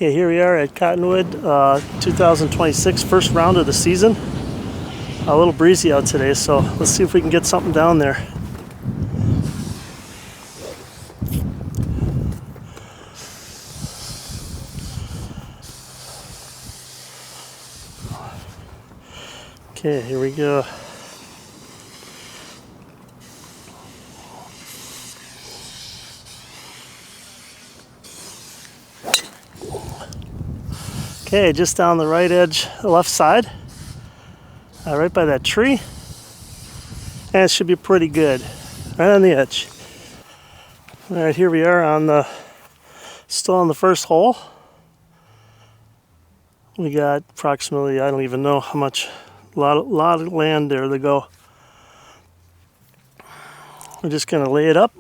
Okay, here we are at Cottonwood, 2026, first round of the season. A little breezy out today, so let's see if we can get something down there. Okay, here we go. Okay, just down the right edge, the left side, right by that tree. And it should be pretty good, right on the edge. All right, here we are on still on the first hole. We got approximately, I don't even know how much, a lot of land there to go. We're just gonna lay it up.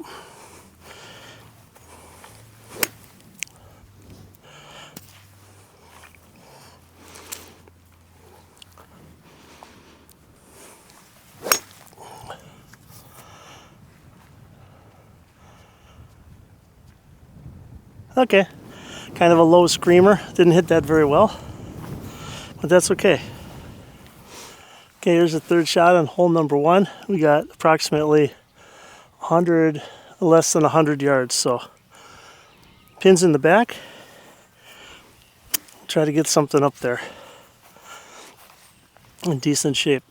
Okay, kind of a low screamer. Didn't hit that very well, but that's okay. Okay, here's the third shot on hole number 1. We got approximately 100, less than 100 yards. So pins in the back. Try to get something up there in decent shape.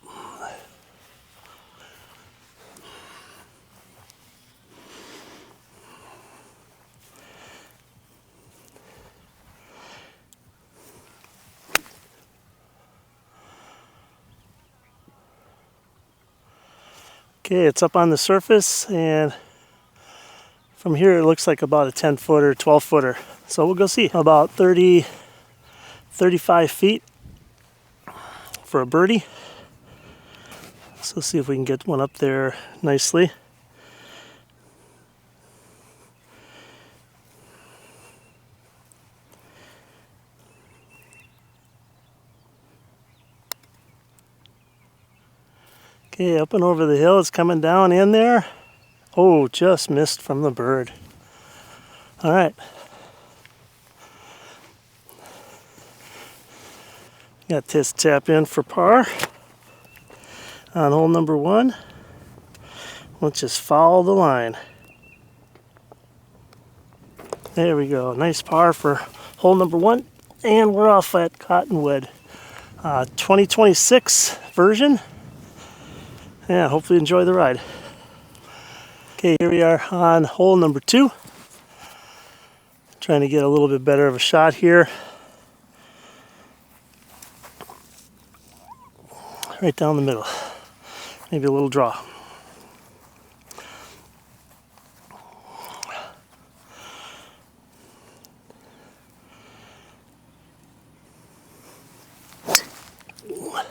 Okay, it's up on the surface, and from here it looks like about a 10-footer, 12-footer. So we'll go see. About 30, 35 feet for a birdie. So let's see if we can get one up there nicely. Okay, up and over the hill, it's coming down in there. Oh, just missed from the bird. All right. Got this tap in for par on hole number 1. Let's just follow the line. There we go. Nice par for hole number 1. And we're off at Cottonwood. 2026 version. Yeah, hopefully enjoy the ride. Okay, here we are on hole number 2. Trying to get a little bit better of a shot here. Right down the middle. Maybe a little draw.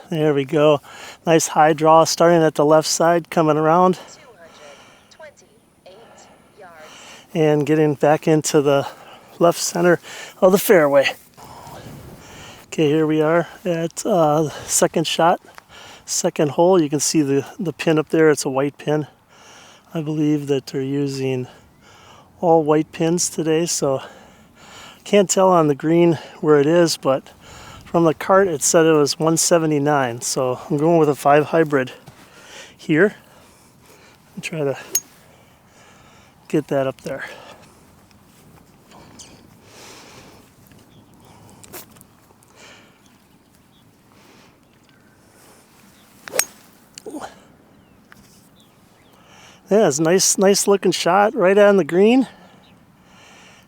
There we go. Nice high draw starting at the left side, coming around. 228 yards. And getting back into the left center of the fairway. Okay, here we are at second shot, second hole. You can see the pin up there. It's a white pin. I believe that they're using all white pins today, so can't tell on the green where it is, but from the cart it said it was 179, so I'm going with a 5 hybrid here and try to get that up there. Yeah, it's a nice looking shot right on the green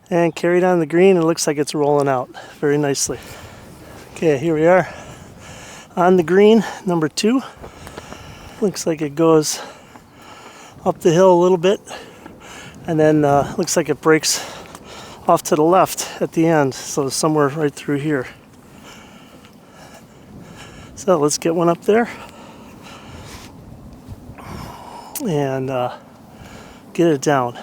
and carried on the green. It looks like it's rolling out very nicely. Okay, here we are on the green, number 2. Looks like it goes up the hill a little bit, and then looks like it breaks off to the left at the end, so somewhere right through here. So let's get one up there and get it down.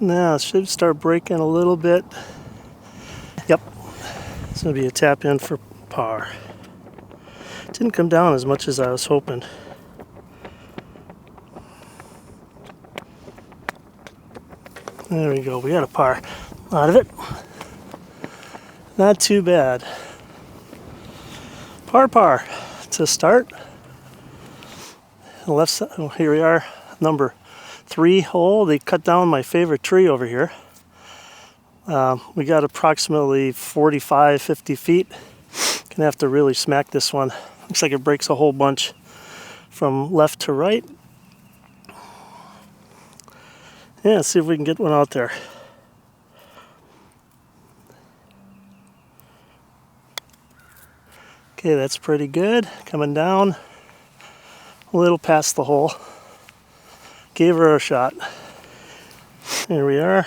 Now it should start breaking a little bit. Yep, it's going to be a tap in for par. Didn't come down as much as I was hoping. There we go. We got a par out of it. Not too bad. Par to start. The left side, oh, here we are, number 3 hole. They cut down my favorite tree over here. We got approximately 45, 50 feet. Gonna have to really smack this one. Looks like it breaks a whole bunch from left to right. Yeah, let's see if we can get one out there. Okay, that's pretty good. Coming down a little past the hole. Gave her a shot. There we are.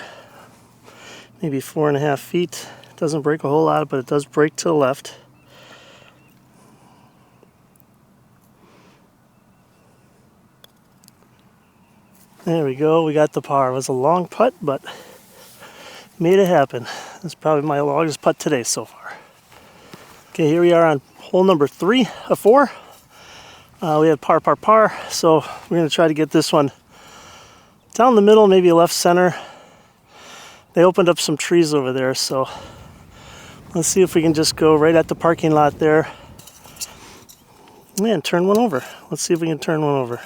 Maybe 4.5 feet. Doesn't break a whole lot, but it does break to the left. There we go. We got the par. It was a long putt, but made it happen. That's probably my longest putt today so far. Okay, here we are on hole number 3 of 4. We had par, so we're going to try to get this one down the middle, maybe left center. They opened up some trees over there, so let's see if we can just go right at the parking lot there. Man, turn one over. Let's see if we can turn one over.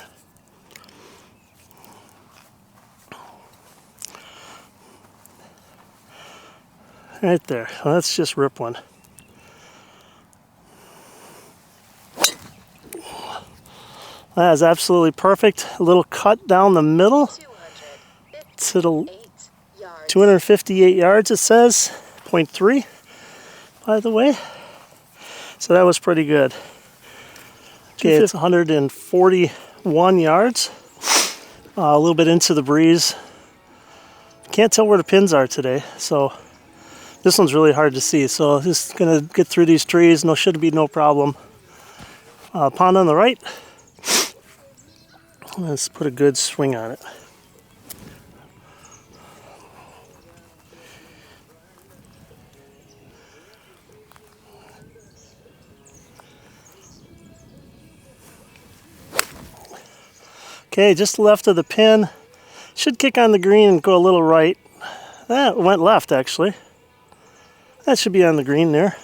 Right there. Well, let's just rip one. That is absolutely perfect. A little cut down the middle to the 258 yards, it says. 0.3, by the way. So that was pretty good. Okay, it's 141 yards. A little bit into the breeze. Can't tell where the pins are today, so this one's really hard to see. So just gonna get through these trees. Should be no problem. Pond on the right. Let's put a good swing on it. Okay, just left of the pin. Should kick on the green and go a little right. That went left, actually. That should be on the green there.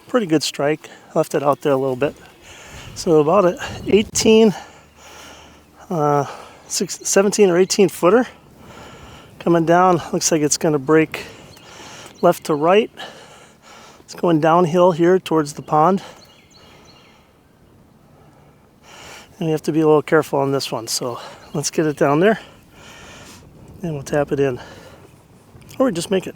Pretty good strike. Left it out there a little bit. So about an 17 or 18 footer. Coming down, looks like it's going to break left to right. It's going downhill here towards the pond. And you have to be a little careful on this one. So let's get it down there. And we'll tap it in. Or just make it.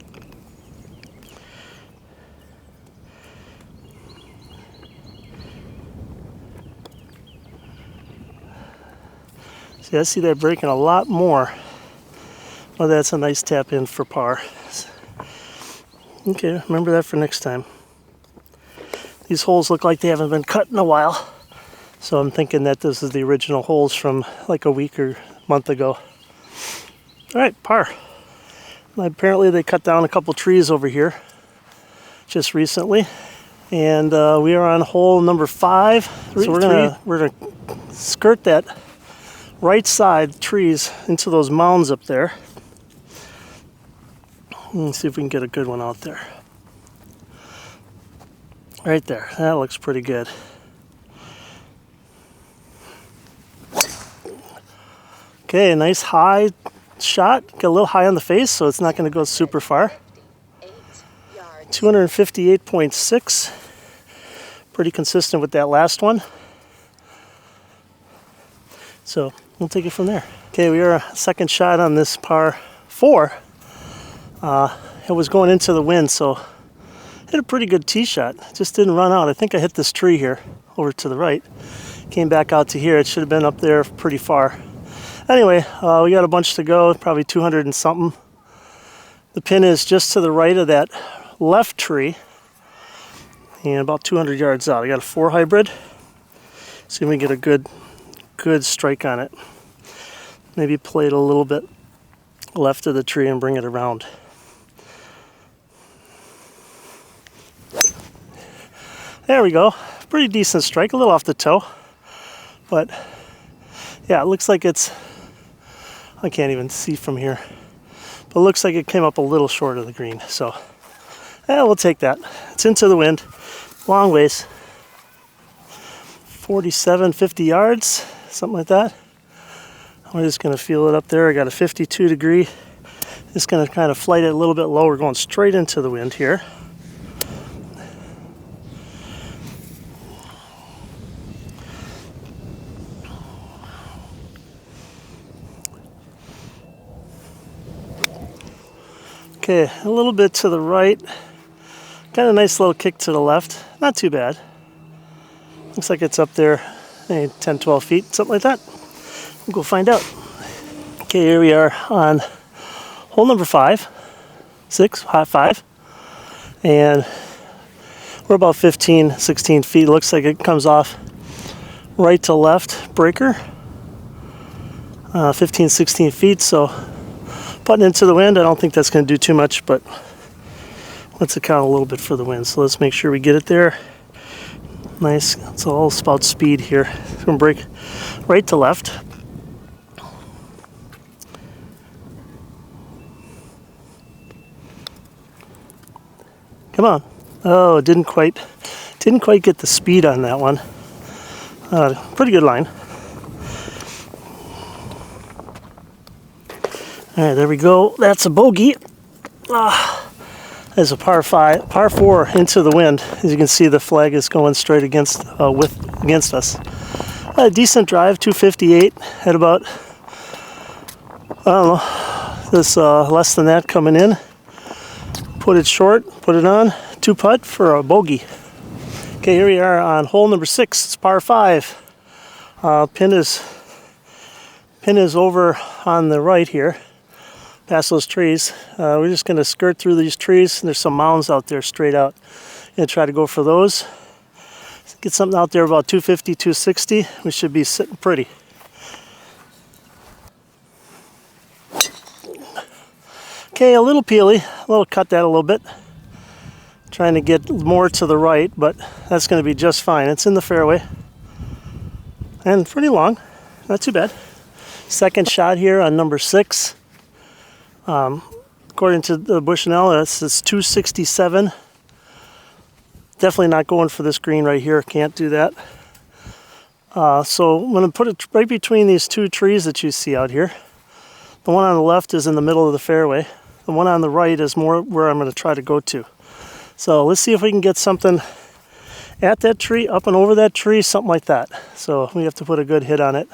See, I see that breaking a lot more. Well, that's a nice tap in for par. Okay, remember that for next time. These holes look like they haven't been cut in a while. So I'm thinking that this is the original holes from like a week or month ago. All right, par. Apparently they cut down a couple trees over here just recently. And we are on hole number 5. So we're gonna skirt that right side trees into those mounds up there. Let's see if we can get a good one out there. Right there. That looks pretty good. Okay, a nice high shot. Got a little high on the face, so it's not going to go super far. 258.6. Pretty consistent with that last one. So we'll take it from there. Okay, we are a second shot on this par 4. It was going into the wind, so hit a pretty good tee shot. Just didn't run out. I think I hit this tree here over to the right. Came back out to here. It should have been up there pretty far. Anyway, we got a bunch to go, probably 200 and something. The pin is just to the right of that left tree and about 200 yards out. I got a 4 hybrid. See if we can get a good strike on it. Maybe play it a little bit left of the tree and bring it around. There we go. Pretty decent strike, a little off the toe. But yeah, it looks like it's I can't even see from here. But it looks like it came up a little short of the green. So, yeah, we'll take that. It's into the wind. Long ways. 47, 50 yards, something like that. We're just going to feel it up there. I got a 52 degree. Just going to kind of flight it a little bit low. We're going straight into the wind here. Okay, a little bit to the right. Got a nice little kick to the left. Not too bad. Looks like it's up there, maybe 10, 12 feet, something like that. We'll go find out. Okay, here we are on hole number 5, 6, hot 5. And we're about 15, 16 feet. Looks like it comes off right to left breaker. 15, 16 feet, so putting into the wind, I don't think that's going to do too much, but let's account a little bit for the wind. So let's make sure we get it there. Nice. It's all about speed here. It's going to break right to left. Come on. Oh, didn't quite get the speed on that one. Pretty good line. All right, there we go. That's a bogey. There's a par 4 into the wind. As you can see, the flag is going straight against us. A decent drive, 258 at about, I don't know, this less than that coming in. Put it short, put it on, 2-putt for a bogey. Okay, here we are on hole number 6. It's par 5. Pin is over on the right here. Past those trees. We're just going to skirt through these trees. There's some mounds out there straight out. Going to try to go for those. Get something out there about 250, 260. We should be sitting pretty. Okay, a little peely. We'll cut that a little bit. Trying to get more to the right, but that's going to be just fine. It's in the fairway. And pretty long. Not too bad. Second shot here on number 6. According to the Bushnell, this is 267. Definitely not going for this green right here. Can't do that. So I'm going to put it right between these two trees that you see out here. The one on the left is in the middle of the fairway. The one on the right is more where I'm going to try to go to. So let's see if we can get something at that tree, up and over that tree, something like that. So we have to put a good hit on it.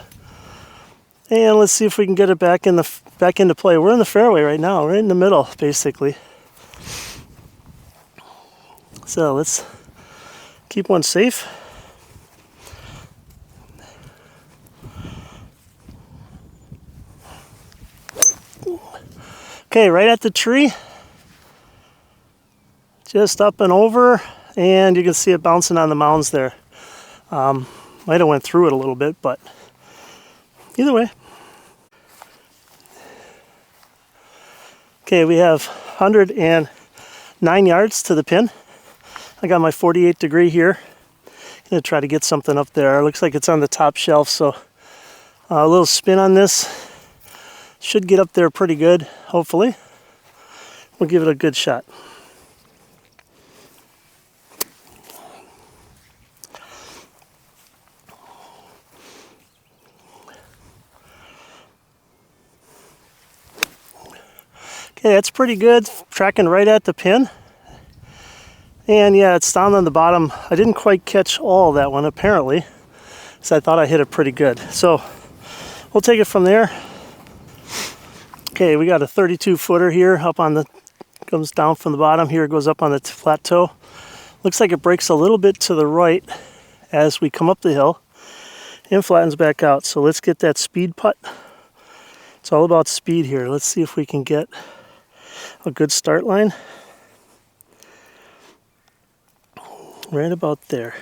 And let's see if we can get it back into play. We're in the fairway right now, right in the middle, basically. So let's keep one safe. Okay, right at the tree. Just up and over, and you can see it bouncing on the mounds there. Might have went through it a little bit, but either way. Okay, we have 109 yards to the pin. I got my 48 degree here. Gonna try to get something up there. It looks like it's on the top shelf, so a little spin on this. Should get up there pretty good, hopefully. We'll give it a good shot. Okay, that's pretty good. Tracking right at the pin. And yeah, it's down on the bottom. I didn't quite catch all of that one, apparently. So I thought I hit it pretty good. So we'll take it from there. Okay, we got a 32 footer here up on the, comes down from the bottom here, goes up on the plateau. Looks like it breaks a little bit to the right as we come up the hill and flattens back out. So let's get that speed putt. It's all about speed here. Let's see if we can get a good start line. Right about there.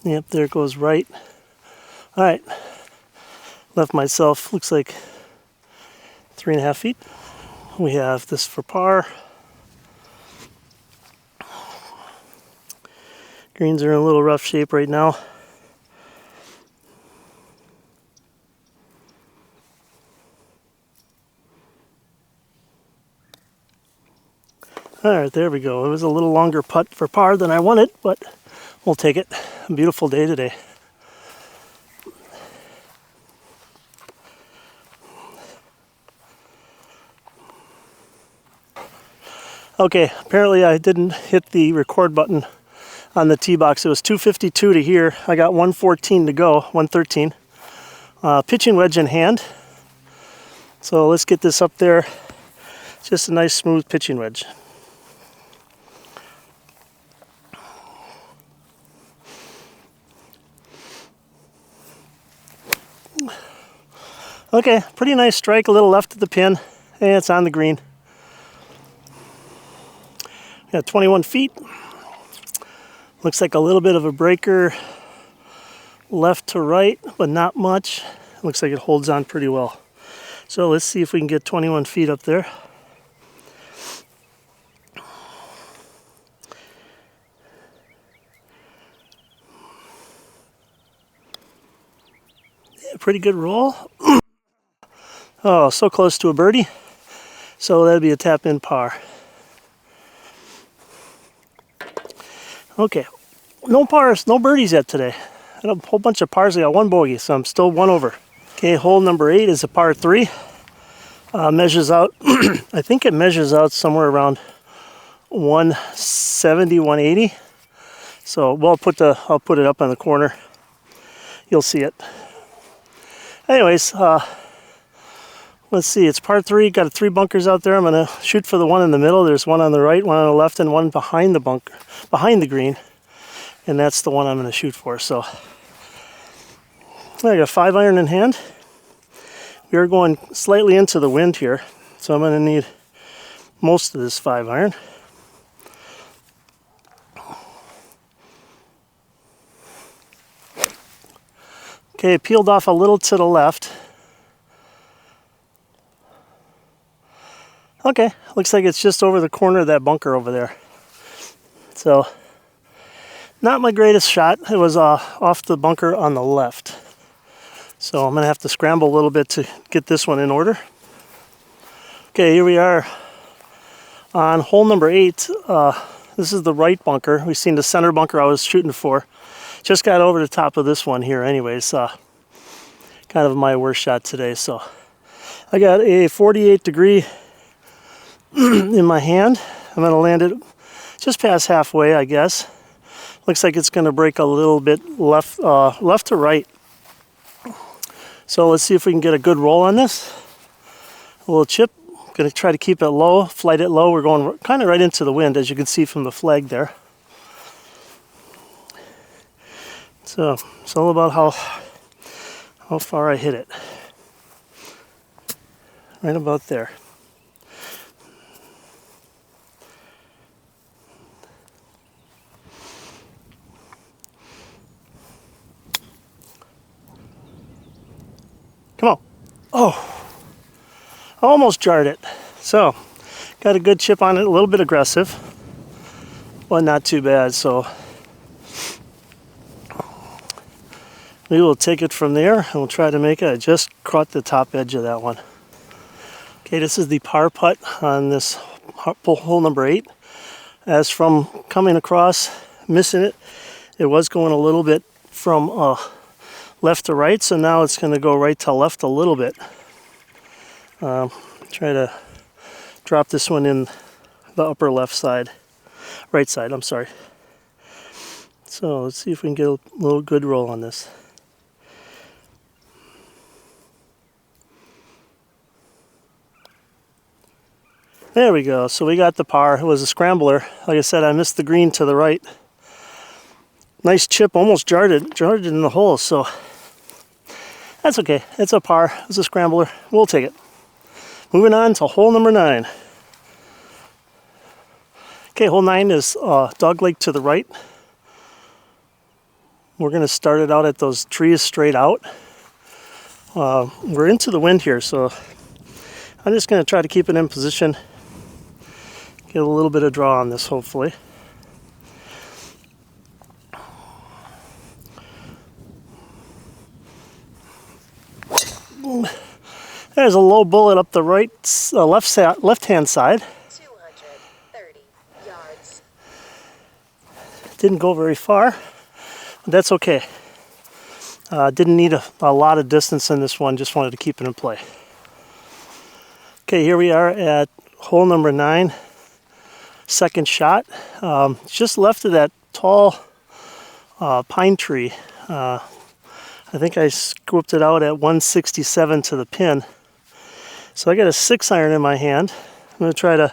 Yep, there it goes right. All right, left myself, looks like 3.5 feet. We have this for par. Greens are in a little rough shape right now. All right, there we go. It was a little longer putt for par than I wanted, but we'll take it. A beautiful day today. Okay, apparently I didn't hit the record button on the tee box. It was 252 to here. I got 114 to go, 113. Pitching wedge in hand. So let's get this up there. Just a nice smooth pitching wedge. Okay, pretty nice strike, a little left of the pin, and it's on the green. Got 21 feet. Looks like a little bit of a breaker left to right, but not much. Looks like it holds on pretty well. So let's see if we can get 21 feet up there. Yeah, pretty good roll. Oh, so close to a birdie. So that'd be a tap in par. Okay, no pars, no birdies yet today. I had a whole bunch of pars. I got one bogey, so I'm still one over. Okay, hole number 8 is a par 3. Measures out, I think it measures out somewhere around 170, 180. So I'll put it up on the corner. You'll see it. Anyways, let's see. It's par 3. Got 3 bunkers out there. I'm gonna shoot for the one in the middle. There's one on the right, one on the left, and one behind the bunker, behind the green. And that's the one I'm gonna shoot for. So I got a 5-iron in hand. We are going slightly into the wind here, so I'm going to need most of this 5-iron. Okay, peeled off a little to the left. Okay, looks like it's just over the corner of that bunker over there. So, not my greatest shot. It was off the bunker on the left. So I'm going to have to scramble a little bit to get this one in order. Okay, here we are on hole number 8. This is the right bunker. We've seen the center bunker I was shooting for. Just got over the top of this one here anyways. Kind of my worst shot today. So I got a 48 degree in my hand. I'm going to land it just past halfway, I guess. Looks like it's going to break a little bit left to right. So let's see if we can get a good roll on this. A little chip. Going to try to keep it low, flight it low. We're going kind of right into the wind, as you can see from the flag there. So it's all about how far I hit it. Right about there. Come on. Oh, I almost jarred it. So, got a good chip on it, a little bit aggressive, but not too bad. So, we will take it from there and we'll try to make it. I just caught the top edge of that one. Okay, this is the par putt on this hole number 8. As from coming across, missing it, it was going a little bit from left to right, so now it's going to go right to left a little bit. Try to drop this one in the upper left side, right side, I'm sorry. So let's see if we can get a little good roll on this. There we go, so we got the par. It was a scrambler. Like I said, I missed the green to the right. Nice chip, almost jarred it in the hole, so that's okay. It's a par. It's a scrambler. We'll take it. Moving on to hole number 9. Okay, hole 9 is dog leg to the right. We're going to start it out at those trees straight out. We're into the wind here, so I'm just going to try to keep it in position. Get a little bit of draw on this, hopefully. There's a low bullet up the right, left-hand side. 230. Didn't go very far, but that's okay. Didn't need a lot of distance in this one, just wanted to keep it in play. Okay, here we are at hole number 9, second shot. Just left of that tall pine tree. I think I scooped it out at 167 to the pin. So I got a 6-iron in my hand. I'm going to try to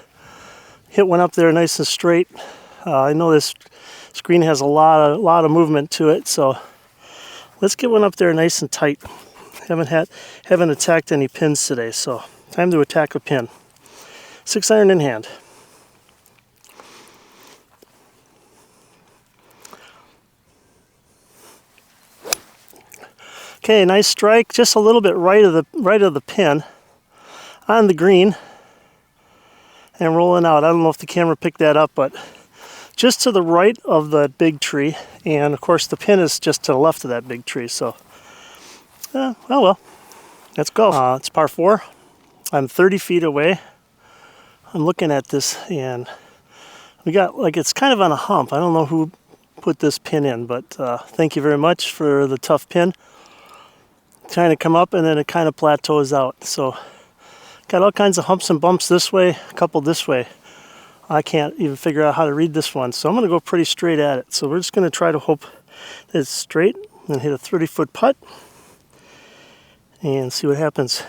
hit one up there nice and straight. I know this screen has a lot of movement to it, so let's get one up there nice and tight. Haven't attacked any pins today, so time to attack a pin. 6-iron in hand. Okay, nice strike, just a little bit right of the pin on the green and rolling out. I don't know if the camera picked that up, but just to the right of the big tree, and of course the pin is just to the left of that big tree. So, oh well, let's go. It's par 4. I'm 30 feet away. I'm looking at this, and we got it's kind of on a hump. I don't know who put this pin in, but thank you very much for the tough pin. Trying to come up, and then it kind of plateaus out. So got all kinds of humps and bumps this way, a couple this way. I can't even figure out how to read this one, so I'm going to go pretty straight at it. So we're just going to try to hope that it's straight and hit a 30-foot putt and see what happens.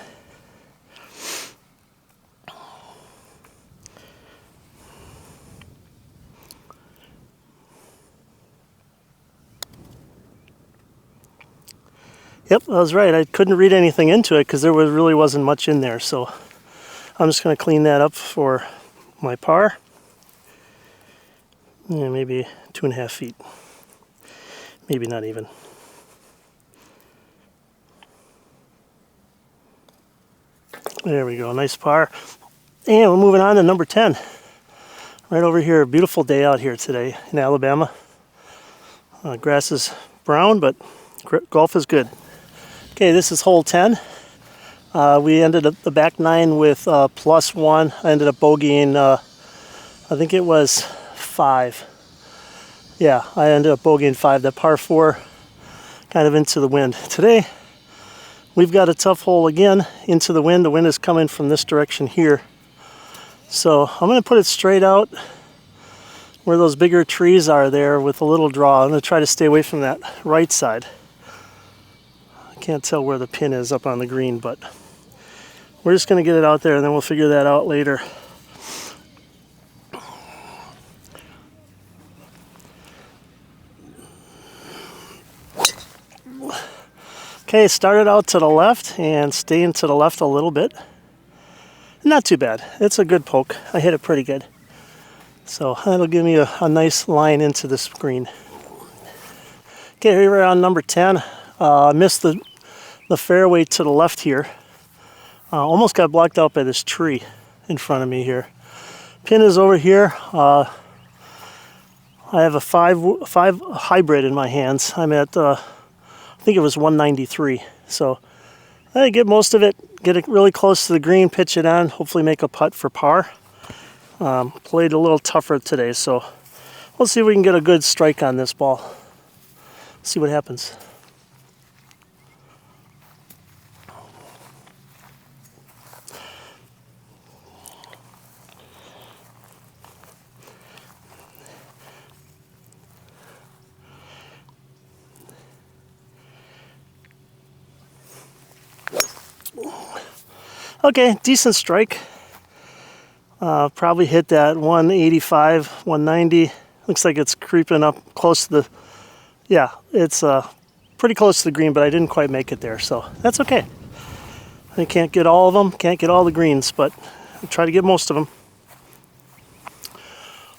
Yep, I was right. I couldn't read anything into it because there really wasn't much in there. So I'm just going to clean that up for my par. Yeah, maybe 2.5 feet. Maybe not even. There we go, nice par. And we're moving on to number 10. Right over here, beautiful day out here today in Alabama. Grass is brown, but golf is good. Okay, this is hole 10. We ended up the back 9 with +1. I ended up bogeying, I think it was 5. Yeah, I ended up bogeying 5. That par 4 kind of into the wind. Today, we've got a tough hole again into the wind. The wind is coming from this direction here. So I'm going to put it straight out where those bigger trees are there with a little draw. I'm going to try to stay away from that right side. I can't tell where the pin is up on the green, but we're just going to get it out there and then we'll figure that out later. Okay, started out to the left and staying to the left a little bit. Not too bad. It's a good poke. I hit it pretty good. So that'll give me a nice line into this green. Okay, here we're on number 10. I missed the fairway to the left here. Almost got blocked out by this tree in front of me here. Pin is over here. I have a 5 hybrid in my hands. I'm at, I think it was 193. So I get most of it, get it really close to the green, pitch it on, hopefully make a putt for par. Played a little tougher today, so we'll see if we can get a good strike on this ball. See what happens. Okay, decent strike. Probably hit that 185, 190. Looks like it's creeping up close to the, yeah, it's pretty close to the green, but I didn't quite make it there, so that's okay. I can't get all of them, can't get all the greens, but I'll try to get most of them.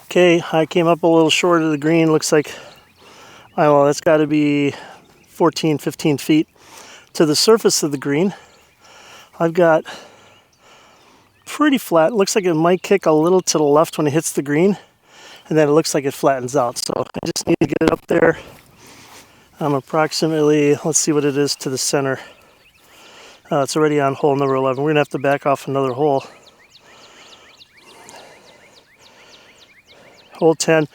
Okay, I came up a little short of the green. Looks like, I don't know, that's got to be 14, 15 feet to the surface of the green. I've got pretty flat. Looks like it might kick a little to the left when it hits the green, and then it looks like it flattens out. So I just need to get it up there. I'm approximately, let's see what it is to the center. It's already on hole number 11. We're going to have to back off another hole. Hole 10.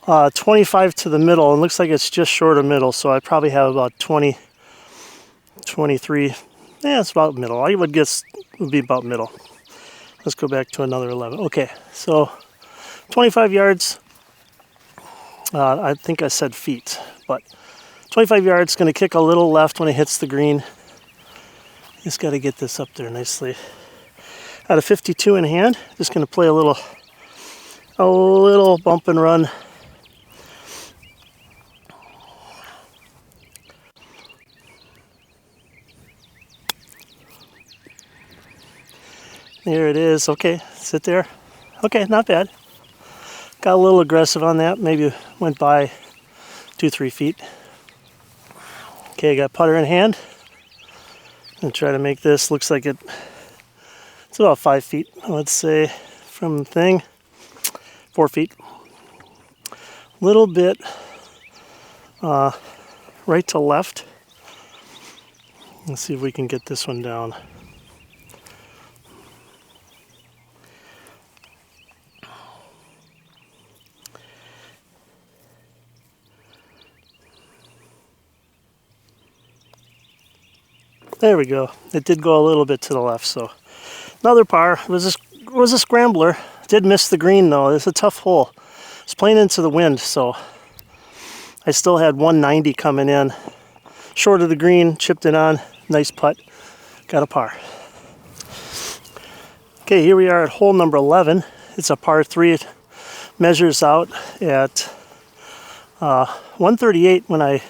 25 to the middle, and looks like it's just short of middle, so I probably have about 20, 23. Yeah, it's about middle. I would guess it would be about middle. Let's go back to another 11. Okay, so 25 yards. I think I said feet, but 25 yards, going to kick a little left when it hits the green. Just got to get this up there nicely. Got a 52 in hand. Just going to play a little bump and run. There it is. Okay, sit there. Okay, not bad. Got a little aggressive on that. Maybe went by 2-3 feet. Okay, got putter in hand. And try to make this. Looks like it's about 5 feet. Let's say from the thing, 4 feet. Little bit right to left. Let's see if we can get this one down. There we go. It did go a little bit to the left, so another par. It was a scrambler. Did miss the green though. It's a tough hole. It's playing into the wind, so I still had 190 coming in. Short of the green, chipped it on. Nice putt. Got a par. Okay, here we are at hole number 11. It's a par 3. It measures out at 138 when I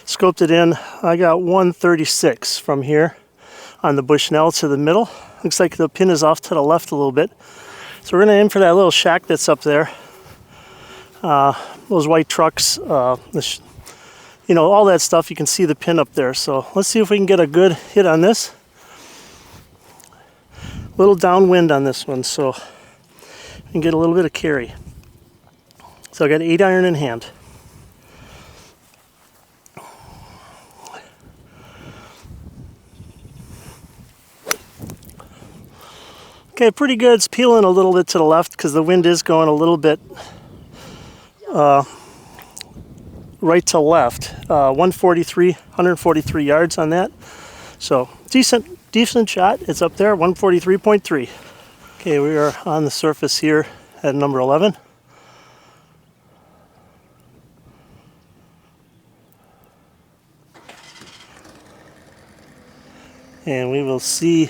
scoped it in. I got 136 from here on the Bushnell to the middle. Looks like the pin is off to the left a little bit. So we're going to aim for that little shack that's up there. Those white trucks, all that stuff. You can see the pin up there. So let's see if we can get a good hit on this. A little downwind on this one, so we can get a little bit of carry. So I got 8 iron in hand. Okay, pretty good. It's peeling a little bit to the left because the wind is going a little bit right to left. 143 yards on that. So decent shot. It's up there, 143.3. Okay, we are on the surface here at number 11. And we will see.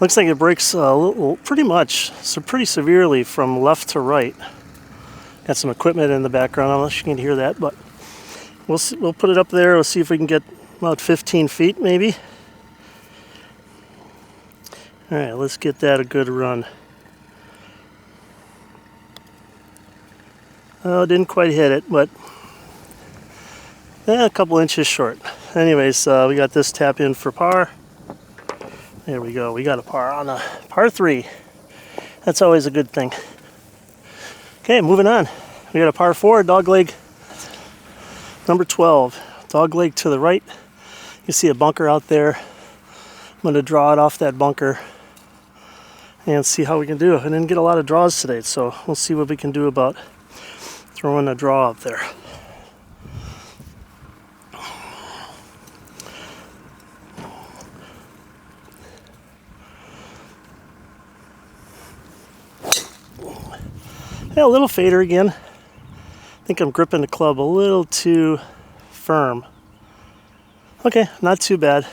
Looks like it breaks pretty severely from left to right. Got some equipment in the background. I don't know if you can hear that, but we'll put it up there. We'll see if we can get about 15 feet maybe. All right, let's get that a good run. Oh, didn't quite hit it, but a couple inches short. Anyways, we got this tap in for par. There we go. We got a par on a par 3. That's always a good thing. Okay, moving on. We got a par 4, dogleg, number 12. Dogleg to the right. You see a bunker out there. I'm going to draw it off that bunker and see how we can do. I didn't get a lot of draws today, so we'll see what we can do about throwing a draw out there. Yeah, a little fader again. I think I'm gripping the club a little too firm. Okay, not too bad.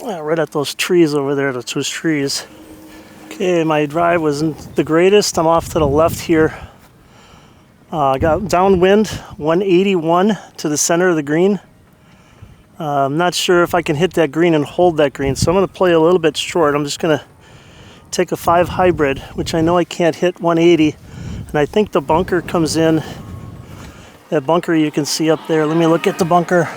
Right at those trees over there, those two trees. Okay, my drive wasn't the greatest. I'm off to the left here. Got downwind, 181 to the center of the green. I'm not sure if I can hit that green and hold that green, so I'm going to play a little bit short. I'm just going to take a 5 hybrid, which I know I can't hit 180, and I think the bunker comes in. That bunker you can see up there. Let me look at the bunker.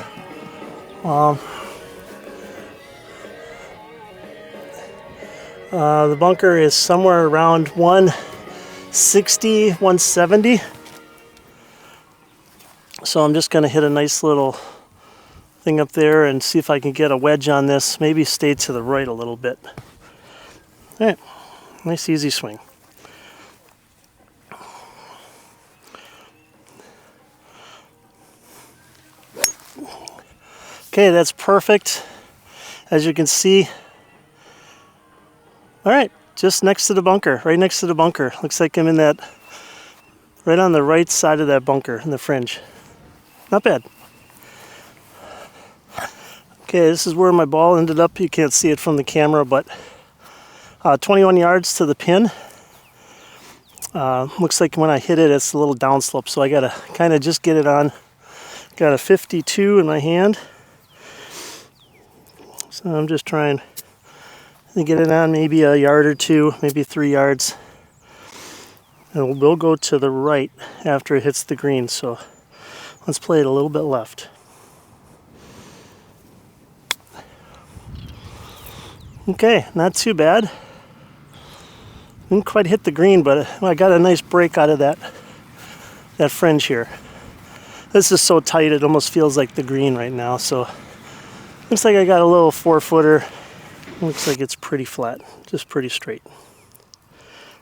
The bunker is somewhere around 160, 170. So I'm just going to hit a nice little thing up there and see if I can get a wedge on this. Maybe stay to the right a little bit. All right, nice easy swing. Okay, that's perfect. As you can see. All right, just next to the bunker, right next to the bunker. Looks like I'm in that, right on the right side of that bunker in the fringe. Not bad. Okay, this is where my ball ended up. You can't see it from the camera, but 21 yards to the pin. Looks like when I hit it, it's a little downslope, so I gotta kind of just get it on. Got a 52 in my hand. So I'm just trying to get it on maybe a yard or two, maybe 3 yards. And we'll go to the right after it hits the green, so let's play it a little bit left. Okay, not too bad. Didn't quite hit the green, but I got a nice break out of that fringe here. This is so tight, it almost feels like the green right now, so looks like I got a little 4-footer. Looks like it's pretty flat, just pretty straight.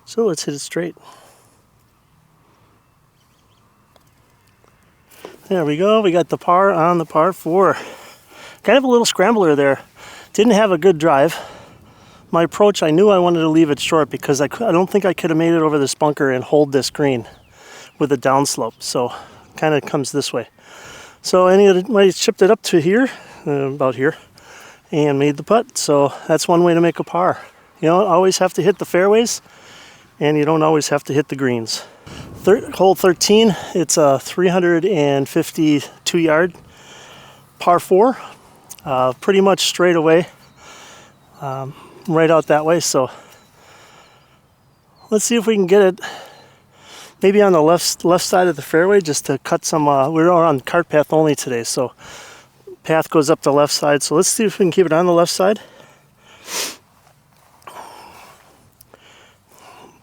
So let's hit it straight. There we go, we got the par on the par 4. Kind of a little scrambler there. Didn't have a good drive. My approach, I knew I wanted to leave it short because I don't think I could have made it over this bunker and hold this green with a downslope. So kind of comes this way. So I chipped it up to here, about here, and made the putt. So that's one way to make a par. You don't always have to hit the fairways, and you don't always have to hit the greens. Hole 13, it's a 352 yard par 4, pretty much straight away, right out that way. So let's see if we can get it maybe on the left side of the fairway, just to cut some. We're on cart path only today, so path goes up the left side. So let's see if we can keep it on the left side.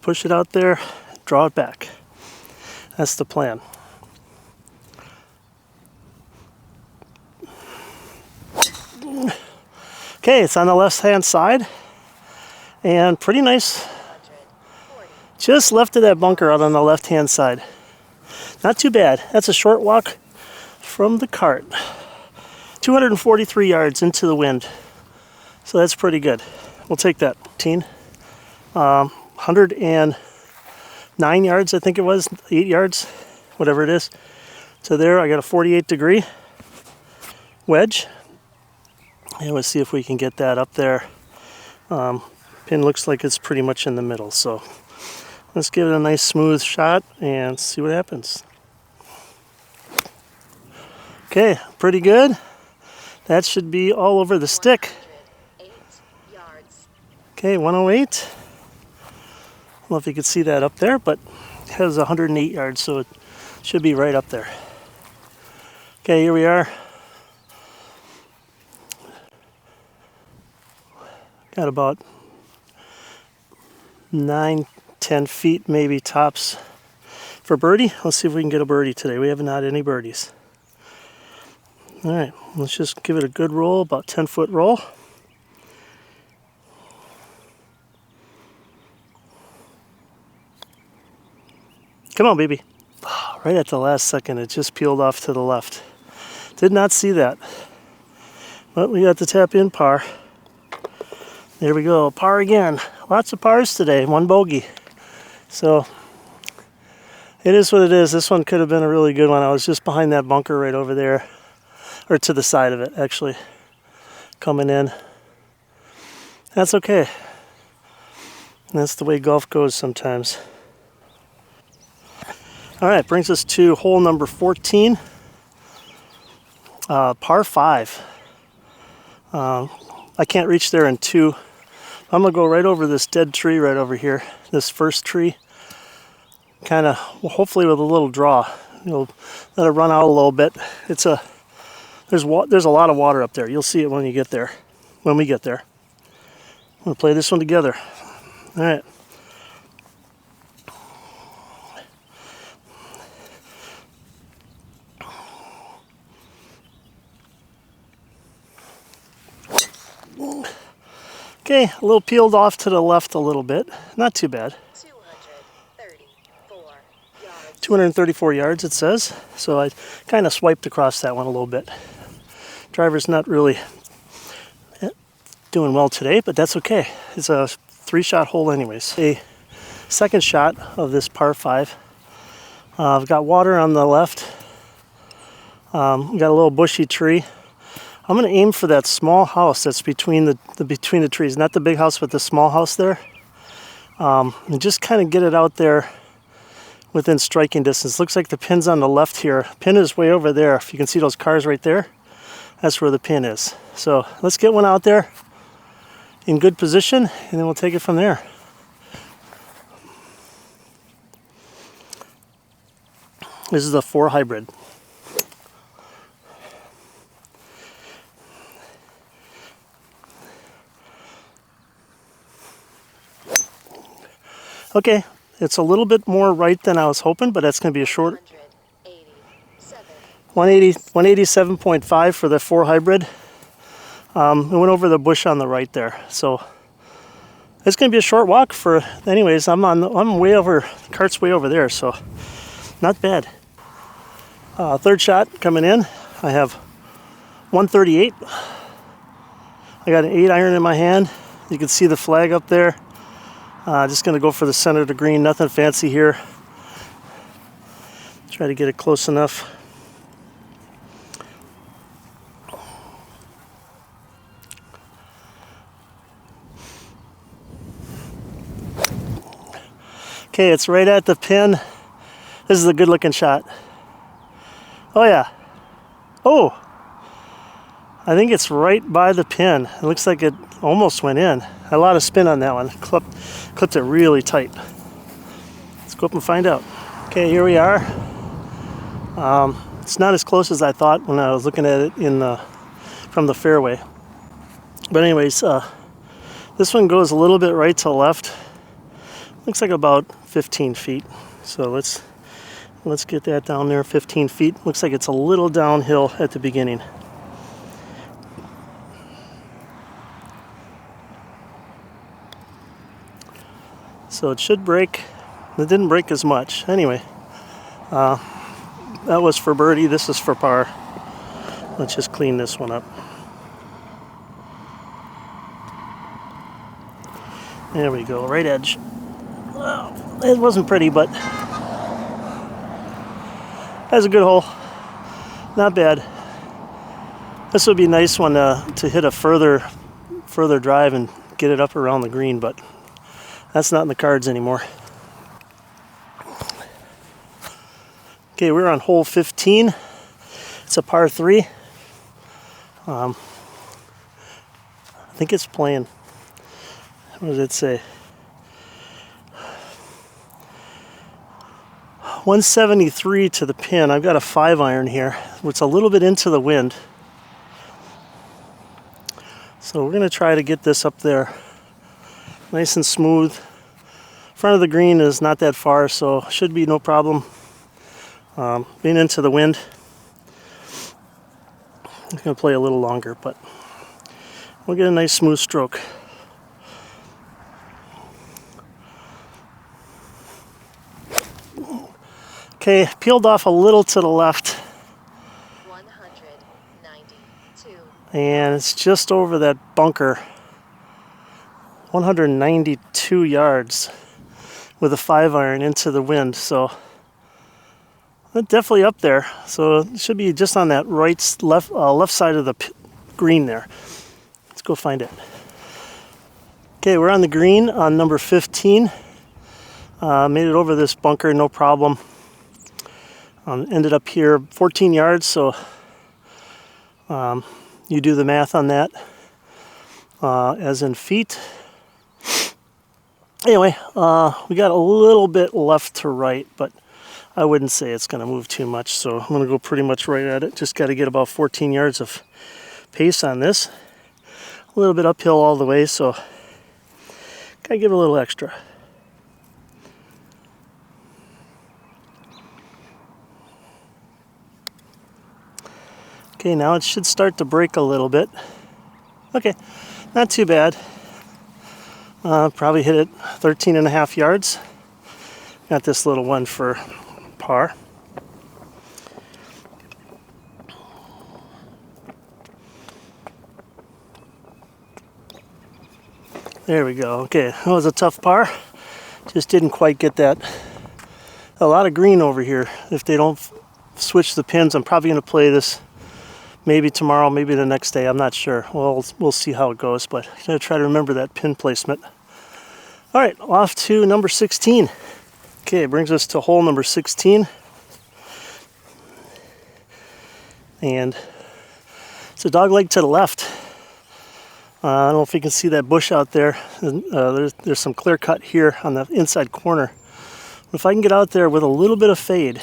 Push it out there, draw it back. That's the plan. Okay, it's on the left-hand side, and pretty nice. Just left of that bunker out on the left-hand side. Not too bad. That's a short walk from the cart. 243 yards into the wind. So that's pretty good. We'll take that. 109 yards, I think it was. 8 yards, whatever it is. So there, I got a 48-degree wedge. And let's see if we can get that up there. Pin looks like it's pretty much in the middle. So let's give it a nice smooth shot and see what happens. Okay, pretty good. That should be all over the stick. 8 yards. Okay, 108. I don't know if you can see that up there, but it has 108 yards, so it should be right up there. Okay, here we are. Got about 9-10 feet maybe tops for birdie. Let's see if we can get a birdie today. We haven't had any birdies. All right, let's just give it a good roll, about 10-foot roll. Come on, baby. Oh, right at the last second, it just peeled off to the left. Did not see that. But we got the tap in par. There we go, par again. Lots of pars today, 1 bogey. So it is what it is. This one could have been a really good one. I was just behind that bunker right over there, or to the side of it, actually, coming in. That's okay. That's the way golf goes sometimes. All right, brings us to hole number 14, par 5. I can't reach there in 2. I'm gonna go right over this dead tree right over here, this first tree, kind of, hopefully with a little draw. You'll let it run out a little bit. There's a lot of water up there. You'll see it when you get there, when we get there. I'm gonna play this one together. All right. Okay, a little peeled off to the left a little bit. Not too bad. 234 yards. 234 yards, it says. So I kind of swiped across that one a little bit. Driver's not really doing well today, but that's okay. It's a 3-shot hole anyways. A second shot of this par 5. I've got water on the left. Got a little bushy tree. I'm going to aim for that small house that's between the trees, not the big house, but the small house there. And just kind of get it out there within striking distance. Looks like the pin's on the left here. Pin is way over there. If you can see those cars right there, that's where the pin is. So let's get one out there in good position, and then we'll take it from there. This is a 4 hybrid. Okay, it's a little bit more right than I was hoping, but that's going to be a short 187.5 for the 4 hybrid. It went over the bush on the right there, so it's going to be a short walk for. Anyways, I'm way over. The cart's way over there, so not bad. Third shot coming in. I have 138. I got an 8 iron in my hand. You can see the flag up there. Just going to go for the center of the green. Nothing fancy here. Try to get it close enough. Okay, it's right at the pin. This is a good looking shot. Oh yeah. Oh! I think it's right by the pin. It looks like it almost went in. A lot of spin on that one. Clipped it really tight. Let's go up and find out. Okay, here we are. It's not as close as I thought when I was looking at it from the fairway. But anyways, this one goes a little bit right to left. Looks like about 15 feet. So let's get that down there, 15 feet. Looks like it's a little downhill at the beginning. So it should break. It didn't break as much. Anyway, that was for birdie. This is for par. Let's just clean this one up. There we go, right edge. Well, it wasn't pretty, but that's a good hole. Not bad. This would be a nice one to hit a further drive and get it up around the green, but that's not in the cards anymore. Okay, we're on hole 15. It's a par 3. I think it's playing. What does it say? 173 to the pin. I've got a 5 iron here. It's a little bit into the wind. So we're going to try to get this up there nice and smooth. Front of the green is not that far, so should be no problem. Being into the wind, I'm going to play a little longer, but we'll get a nice smooth stroke. Okay, peeled off a little to the left. 192. And it's just over that bunker. 192 yards with a 5 iron into the wind, so definitely up there. So it should be just on that left side of the green there. Let's go find it. Okay, we're on the green on number 15. Made it over this bunker, no problem. Ended up here 14 yards, so you do the math on that as in feet. Anyway, we got a little bit left to right, but I wouldn't say it's going to move too much, so I'm going to go pretty much right at it. Just got to get about 14 yards of pace on this. A little bit uphill all the way, so got to give it a little extra. Okay, now it should start to break a little bit. Okay, not too bad. Probably hit it 13.5 yards. Got this little one for par. There we go. Okay, that was a tough par. Just didn't quite get that. A lot of green over here. If they don't switch the pins, I'm probably going to play this maybe tomorrow, maybe the next day. I'm not sure. Well, we'll see how it goes, but I'm going to try to remember that pin placement. All right, off to number 16. Okay, it brings us to hole number 16. And it's a dog leg to the left. I don't know if you can see that bush out there. There's some clear cut here on the inside corner. If I can get out there with a little bit of fade,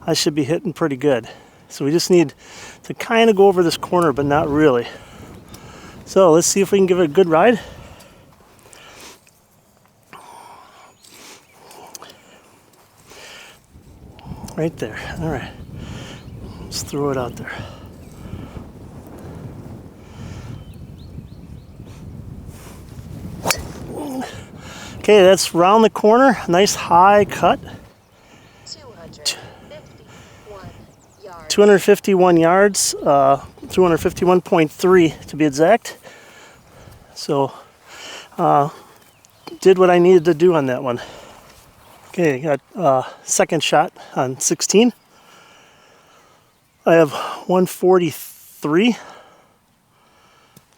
I should be hitting pretty good. So we just need to kind of go over this corner, but not really. So let's see if we can give it a good ride. Right there. All right. Let's throw it out there. Okay, that's round the corner. Nice high cut. 251 yards. 251.3 to be exact. So, did what I needed to do on that one. Okay, got second shot on 16. I have 143.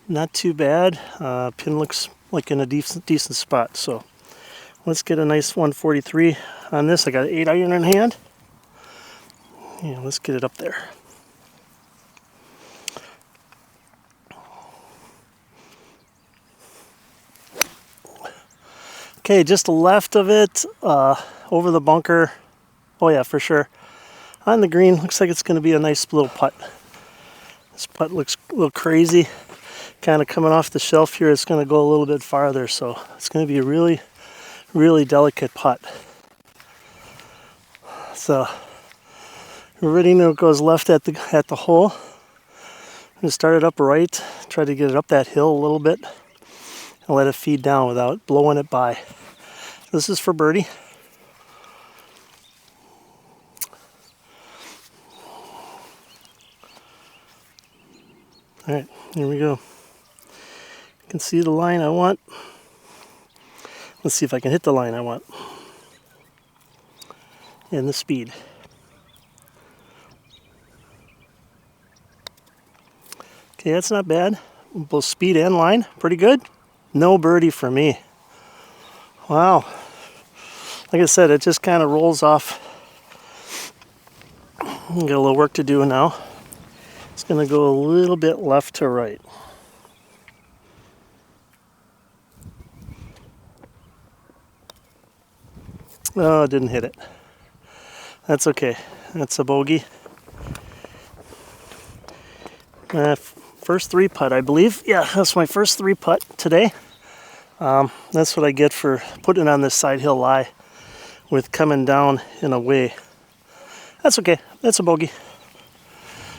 Not too bad. Pin looks like in a decent spot. So let's get a nice 143 on this. I got an 8 iron in hand. Yeah, let's get it up there. Okay, just left of it, over the bunker. Oh yeah, for sure. On the green, looks like it's going to be a nice little putt. This putt looks a little crazy. Kind of coming off the shelf here, it's going to go a little bit farther, so it's going to be a really, really delicate putt. So we're ready to know it goes left at the hole. I'm going to start it up right, try to get it up that hill a little bit, and let it feed down without blowing it by. This is for birdie. All right, here we go. You can see the line I want. Let's see if I can hit the line I want. And the speed. Okay, that's not bad. Both speed and line, pretty good. No birdie for me. Wow. Like I said, it just kind of rolls off. Got a little work to do now. It's going to go a little bit left to right. Oh, I didn't hit it. That's okay. That's a bogey. First 3 putt, I believe. Yeah, that's my first 3 putt today. That's what I get for putting on this side hill lie with coming down in a way. That's okay. That's a bogey.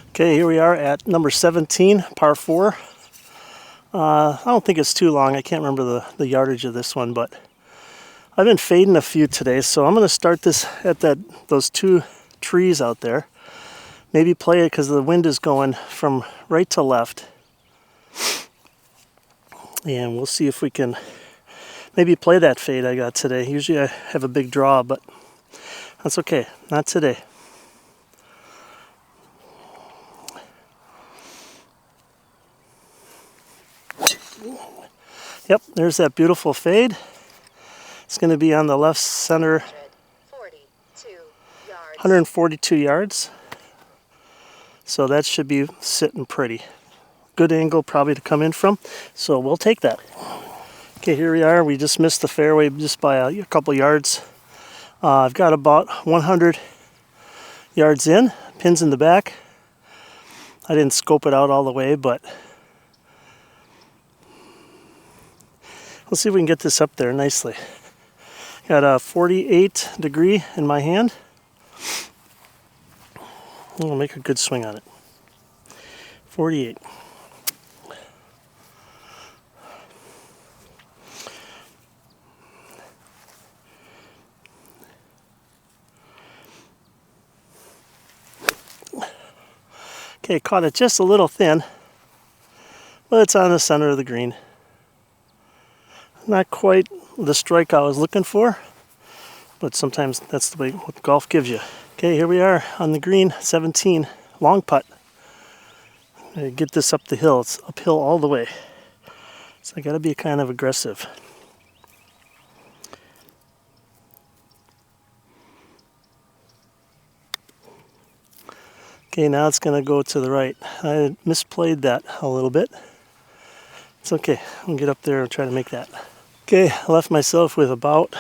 Okay, here we are at number 17, par 4. I don't think it's too long. I can't remember the yardage of this one, but I've been fading a few today, so I'm going to start this at those 2 trees out there. Maybe play it because the wind is going from right to left. And we'll see if we can maybe play that fade I got today. Usually I have a big draw, but that's okay. Not today. Yep, there's that beautiful fade. It's going to be on the left center, 142 yards. So that should be sitting pretty. Good angle probably to come in from, so we'll take that. Okay, here we are. We just missed the fairway just by a couple yards. I've got about 100 yards in, pins in the back. I didn't scope it out all the way, but let's see if we can get this up there nicely. Got a 48 degree in my hand. I'll make a good swing on it. 48. Okay, caught it just a little thin, but it's on the center of the green. Not quite the strike I was looking for, but sometimes that's the way what golf gives you. Okay, here we are on the green, 17, long putt. I get this up the hill. It's uphill all the way, so I got to be kind of aggressive. Okay, now it's going to go to the right. I misplayed that a little bit. It's okay. I'll get up there and try to make that. Okay, I left myself with about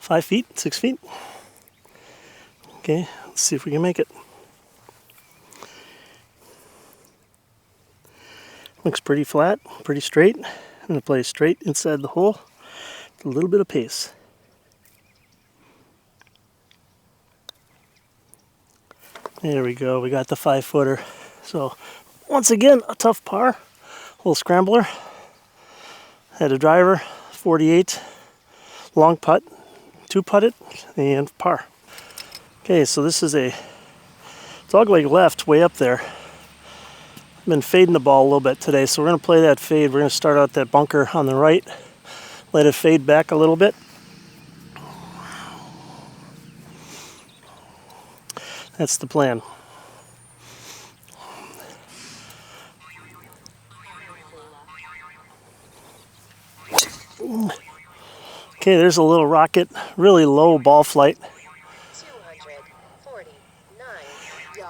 5 feet, 6 feet. Okay, let's see if we can make it. Looks pretty flat, pretty straight. I'm going to play straight inside the hole with a little bit of pace. There we go, we got the 5-footer. So, once again, a tough par. Little scrambler. Had a driver, 48, long putt, 2-putt it, and par. Okay, so this is a dogleg left way up there. I've been fading the ball a little bit today, so we're going to play that fade. We're going to start out that bunker on the right, let it fade back a little bit. That's the plan. Okay, there's a little rocket, really low ball flight.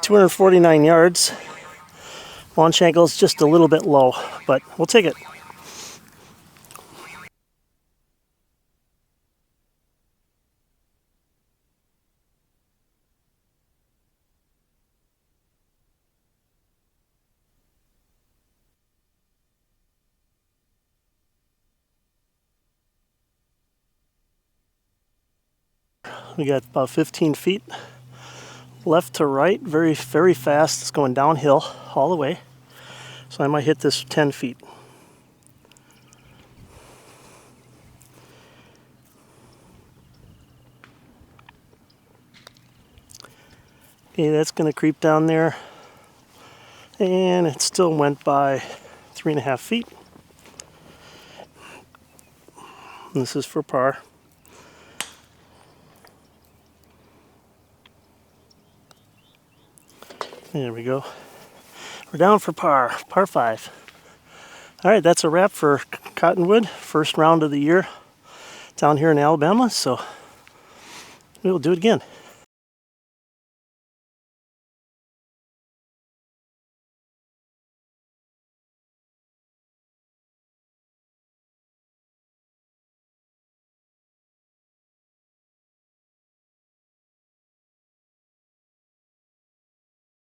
249 yards. Launch angle is just a little bit low, but we'll take it. We got about 15 feet left to right, very, very fast. It's going downhill all the way. So I might hit this 10 feet. Okay, that's going to creep down there. And it still went by 3.5 feet. And this is for par. There we go. We're down for par, par 5. All right, that's a wrap for Cottonwood, first round of the year down here in Alabama. So we'll do it again.